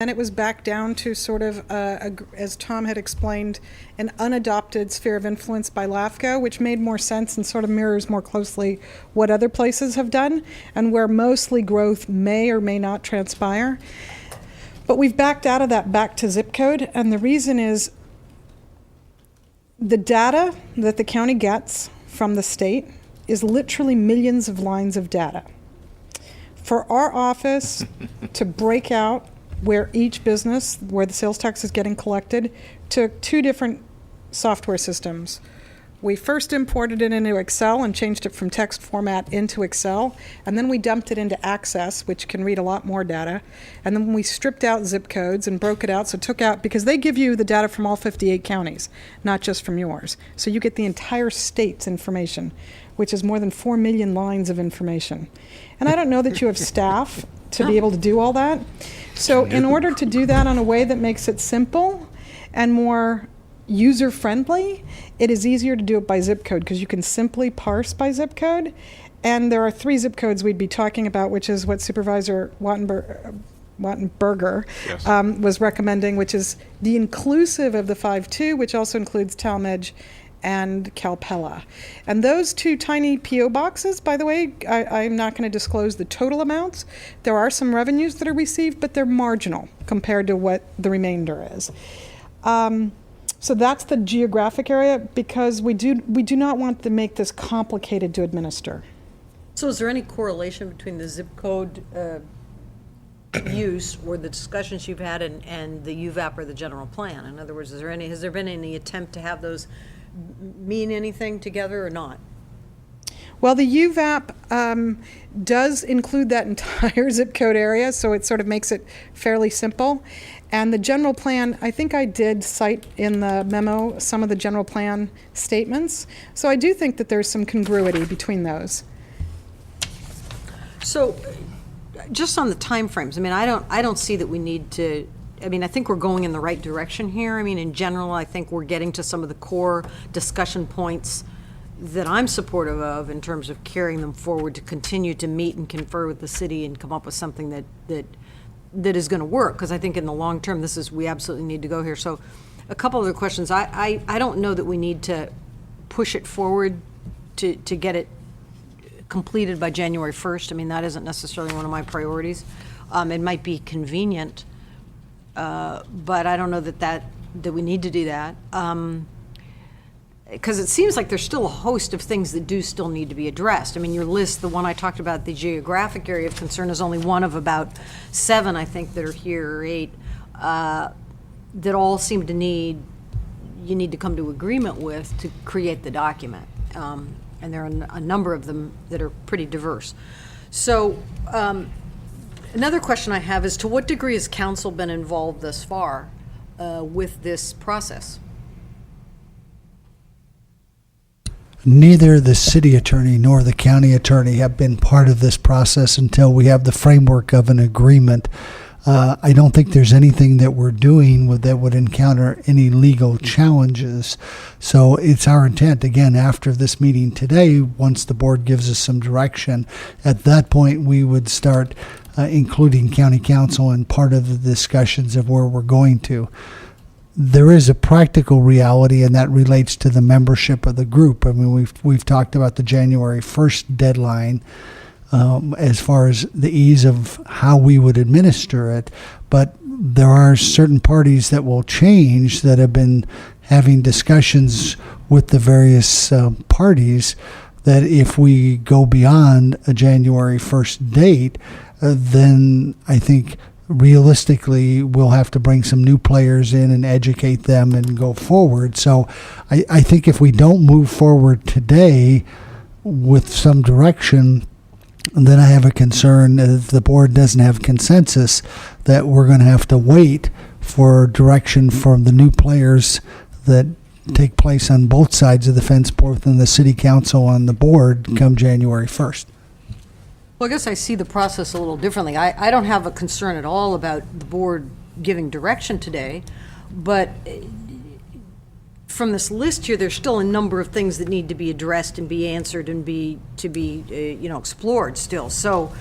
And it was back down to sort of, as Tom had explained, an unadopted sphere of influence by LAFCO, which made more sense and sort of mirrors more closely what other places have done and where mostly growth may or may not transpire. But we've backed out of that back to zip code, and the reason is the data that the county gets from the state is literally millions of lines of data. For our office to break out where each business, where the sales tax is getting collected, took two different software systems. We first imported it into Excel and changed it from text format into Excel, and then we dumped it into Access, which can read a lot more data, and then we stripped out zip codes and broke it out, so took out, because they give you the data from all 58 counties, not just from yours. So you get the entire state's information, which is more than 4 million lines of information. And I don't know that you have staff to be able to do all that. So in order to do that on a way that makes it simple and more user-friendly, it is easier to do it by zip code because you can simply parse by zip code. And there are 3 zip codes we'd be talking about, which is what Supervisor Wattenberger Yes. Was recommending, which is the inclusive of the 5-2, which also includes Talmadge and Calpella. And those 2 tiny P.O. boxes, by the way, I'm not going to disclose the total amounts. There are some revenues that are received, but they're marginal compared to what the remainder is. So that's the geographic area, because we do not want to make this complicated to administer. So is there any correlation between the zip code use or the discussions you've had and the UVAP or the general plan? In other words, has there been any attempt to have those mean anything together or not? Well, the UVAP does include that entire zip code area, so it sort of makes it fairly simple. And the general plan, I think I did cite in the memo some of the general plan statements. So I do think that there's some congruity between those. So just on the timeframes, I mean, I don't see that we need to, I mean, I think we're going in the right direction here. I mean, in general, I think we're getting to some of the core discussion points that I'm supportive of in terms of carrying them forward to continue to meet and confer with the city and come up with something that is going to work. Because I think in the long term, we absolutely need to go here. So a couple other questions. I don't know that we need to push it forward to get it completed by January 1st. I mean, that isn't necessarily one of my priorities. It might be convenient, but I don't know that we need to do that. Because it seems like there's still a host of things that do still need to be addressed. I mean, your list, the one I talked about, the geographic area of concern, is only one of about 7, I think, that are here, or 8, that all seem to you need to come to agreement with to create the document. And there are a number of them that are pretty diverse. So another question I have is, to what degree has council been involved thus far with this process? Neither the city attorney nor the county attorney have been part of this process until we have the framework of an agreement. I don't think there's anything that we're doing that would encounter any legal challenges. So it's our intent, again, after this meeting today, once the board gives us some direction, at that point we would start including county council in part of the discussions of where we're going to. There is a practical reality, and that relates to the membership of the group. I mean, we've talked about the January 1st deadline as far as the ease of how we would administer it, but there are certain parties that will change that have been having discussions with the various parties that if we go beyond a January 1st date, then I think realistically we'll have to bring some new players in and educate them and go forward. So I think if we don't move forward today with some direction, then I have a concern that if the board doesn't have consensus, that we're going to have to wait for direction from the new players that take place on both sides of the fence, both in the city council and the board, come January 1st. Well, I guess I see the process a little differently. I don't have a concern at all about the board giving direction today, but from this list here, there's still a number of things that need to be addressed and be answered and be explored still. So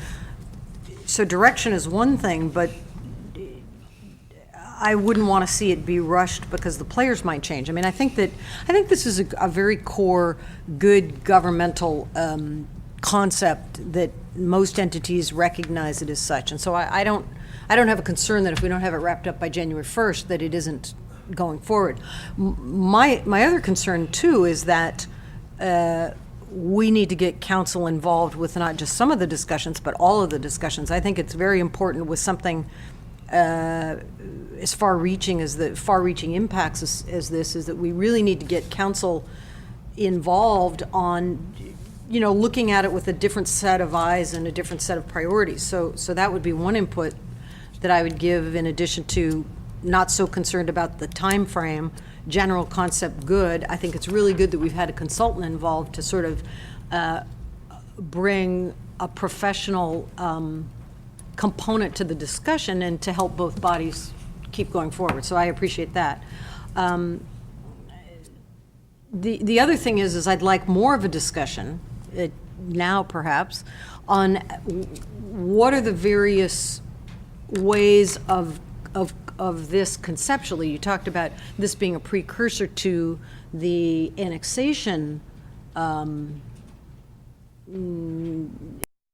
direction is one thing, but I wouldn't want to see it be rushed because the players might change. I mean, I think this is a very core, good governmental concept that most entities recognize it as such. And so I don't have a concern that if we don't have it wrapped up by January 1st, that it isn't going forward. My other concern too is that we need to get council involved with not just some of the discussions, but all of the discussions. I think it's very important with something as far-reaching as the far-reaching impacts as this, is that we really need to get council involved on, looking at it with a different set of eyes and a different set of priorities. So that would be one input that I would give, in addition to not so concerned about the time frame. General concept, good. I think it's really good that we've had a consultant involved to sort of bring a professional component to the discussion and to help both bodies keep going forward. So I appreciate that. The other thing is I'd like more of a discussion now, perhaps, on what are the various ways of this conceptually. You talked about this being a precursor to the annexation